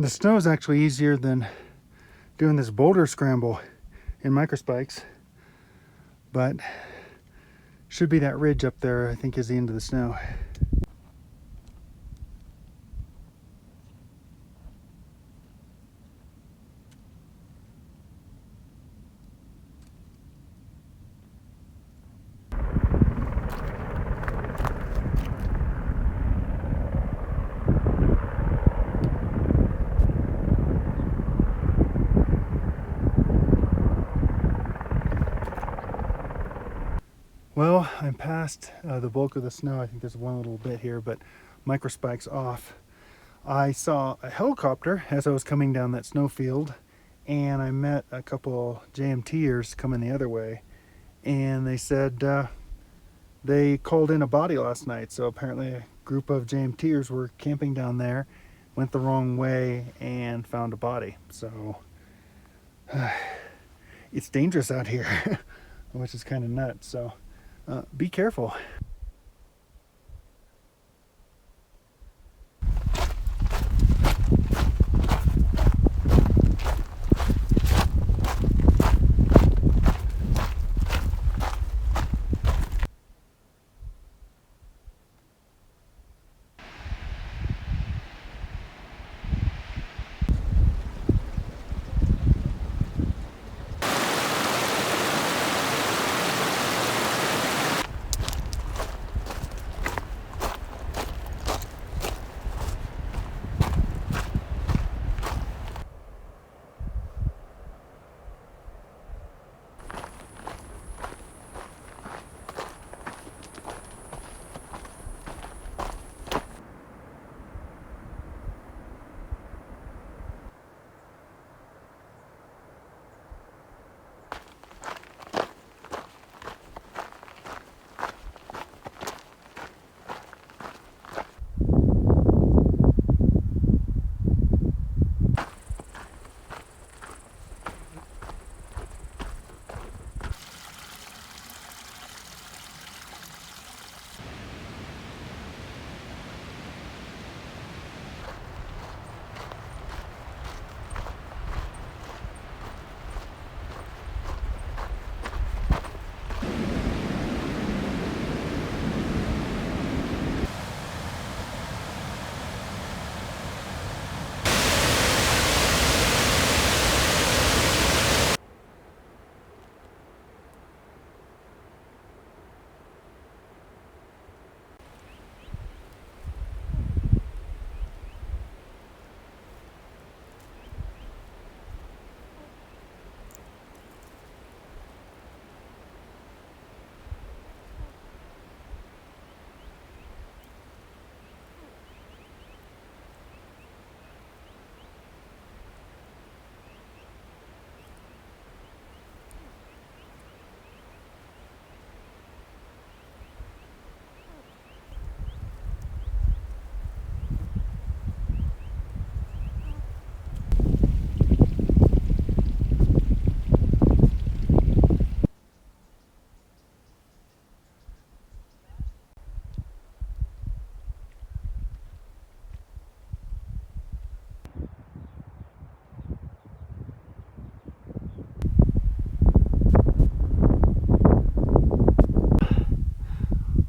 The snow is actually easier than doing this boulder scramble in microspikes, but should be that ridge up there, I think, is the end of the snow. Well, I'm past the bulk of the snow. I think there's one little bit here, but microspikes off. I saw a helicopter as I was coming down that snowfield, and I met a couple JMTers coming the other way, and they said they called in a body last night. So apparently a group of JMTers were camping down there, went the wrong way, and found a body. So it's dangerous out here, which is kind of nuts. So be careful.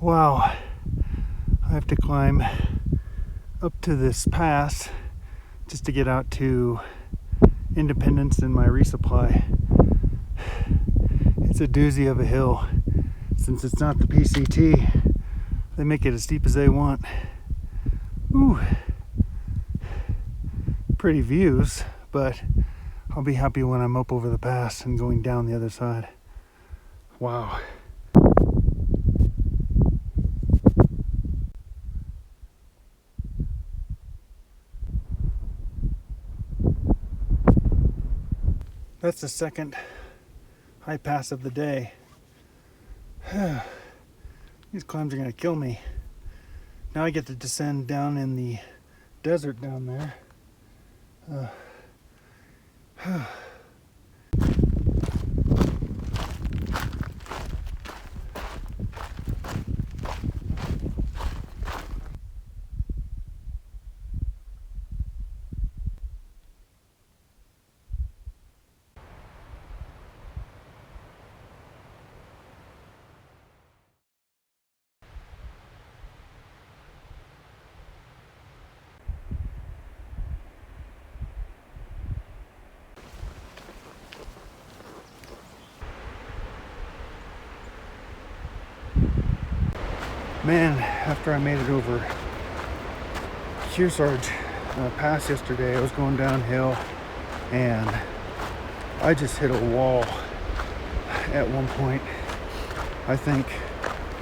Wow, I have to climb up to this pass just to get out to Independence and my resupply. It's a doozy of a hill. Since it's not the PCT, they make it as steep as they want. Ooh, pretty views, but I'll be happy when I'm up over the pass and going down the other side. Wow. That's the second high pass of the day. These climbs are going to kill me. Now I get to descend down in the desert down there. Man, after I made it over Kearsarge Pass yesterday, I was going downhill and I just hit a wall at one point. I think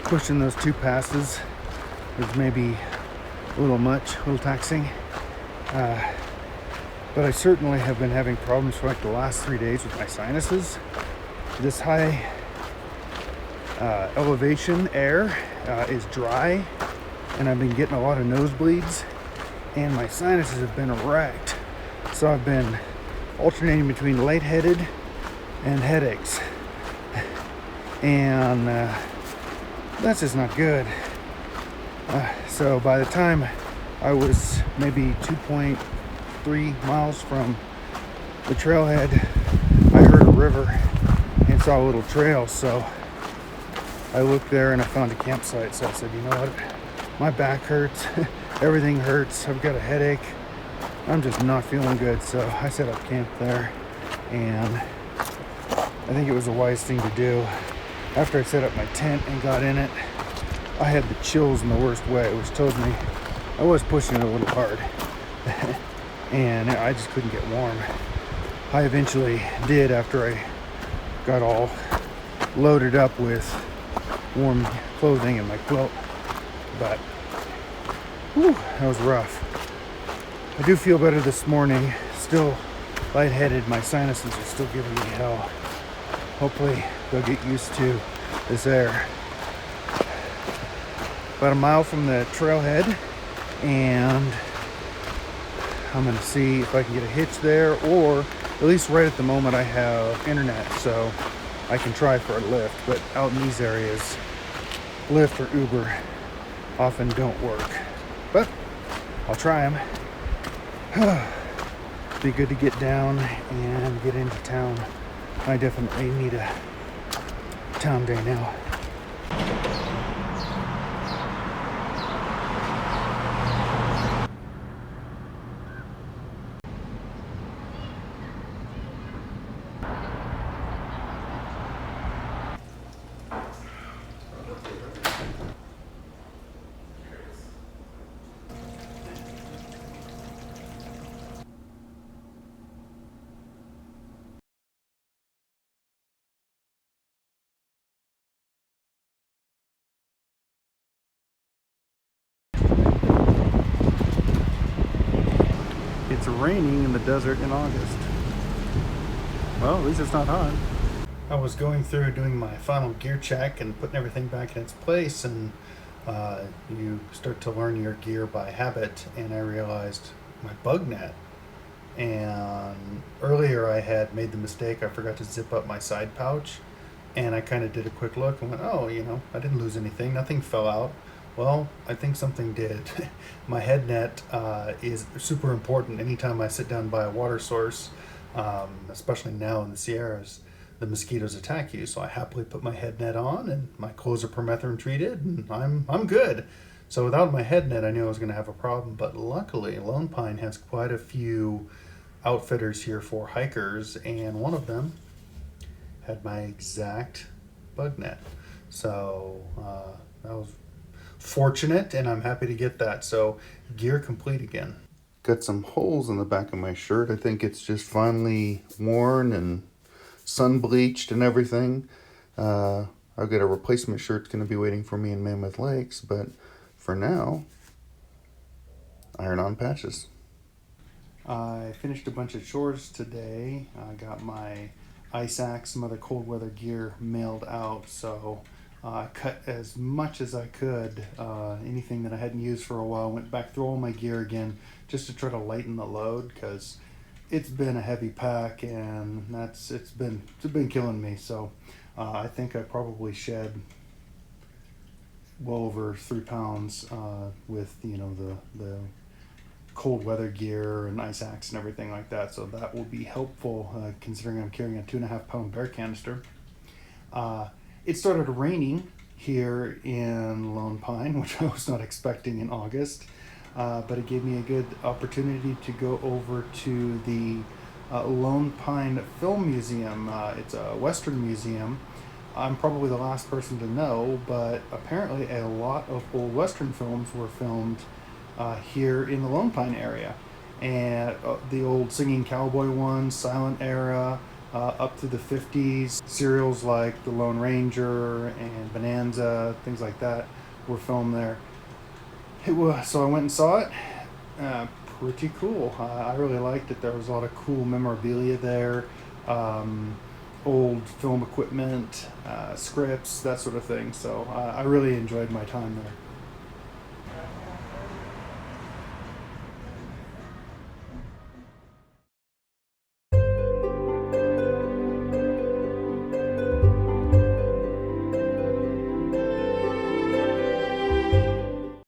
pushing those 2 passes was maybe a little much, a little taxing. But I certainly have been having problems for like the last 3 days with my sinuses. This high elevation air is dry, and I've been getting a lot of nosebleeds, and my sinuses have been wrecked. So I've been alternating between lightheaded and headaches, and that's just not good. So by the time I was maybe 2.3 miles from the trailhead, I heard a river and saw a little trail. So I looked there and I found a campsite. So I said, you know what, my back hurts, everything hurts, I've got a headache, I'm just not feeling good. So I set up camp there, and I think it was a wise thing to do. After I set up my tent and got in it, I had the chills in the worst way, which told me I was pushing it a little hard. And I just couldn't get warm. I eventually did after I got all loaded up with warm clothing and my quilt. But whew, that was rough. I do feel better this morning. Still lightheaded. My sinuses are still giving me hell. Hopefully they'll get used to this air. About a mile from the trailhead, and I'm gonna see if I can get a hitch there, or at least right at the moment I have internet, so I can try for a Lyft. But out in these areas, Lyft or Uber often don't work, but I'll try them. Be good to get down and get into town. I definitely need a town day now. It's raining in the desert in August. Well, at least it's not hot. I was going through doing my final gear check and putting everything back in its place, and you start to learn your gear by habit, and I realized my bug net. And earlier I had made the mistake, I forgot to zip up my side pouch, and I kind of did a quick look and went, oh, I didn't lose anything, nothing fell out. Well, I think something did. My head net is super important anytime I sit down by a water source, especially now in the Sierras. The mosquitoes attack you, so I happily put my head net on, and my clothes are permethrin treated, and I'm good. So without my head net, I knew I was going to have a problem. But luckily, Lone Pine has quite a few outfitters here for hikers, and one of them had my exact bug net. So that was fortunate, and I'm happy to get that. So gear complete again. Got some holes in the back of my shirt. I think it's just finally worn and sun bleached and everything. I've got a replacement shirt going to be waiting for me in Mammoth Lakes, but for now, iron on patches. I finished a bunch of chores today. I got my ice axe, some other cold weather gear mailed out, so I cut as much as I could, anything that I hadn't used for a while. Went back through all my gear again just to try to lighten the load, because it's been a heavy pack, and it's been killing me. So I think I probably shed well over 3 pounds with the cold weather gear and ice axe and everything like that. So that will be helpful, considering I'm carrying a 2.5 pound bear canister. It started raining here in Lone Pine, which I was not expecting in August, but it gave me a good opportunity to go over to the Lone Pine Film Museum. It's a Western museum I'm probably the last person to know, but apparently a lot of old Western films were filmed here in the Lone Pine area. And the old singing cowboy ones, silent era, up to the 50s, serials like The Lone Ranger and Bonanza, things like that, were filmed there. It was, so I went and saw it. Pretty cool. I really liked it. There was a lot of cool memorabilia there, um, old film equipment, scripts, that sort of thing. So I really enjoyed my time there.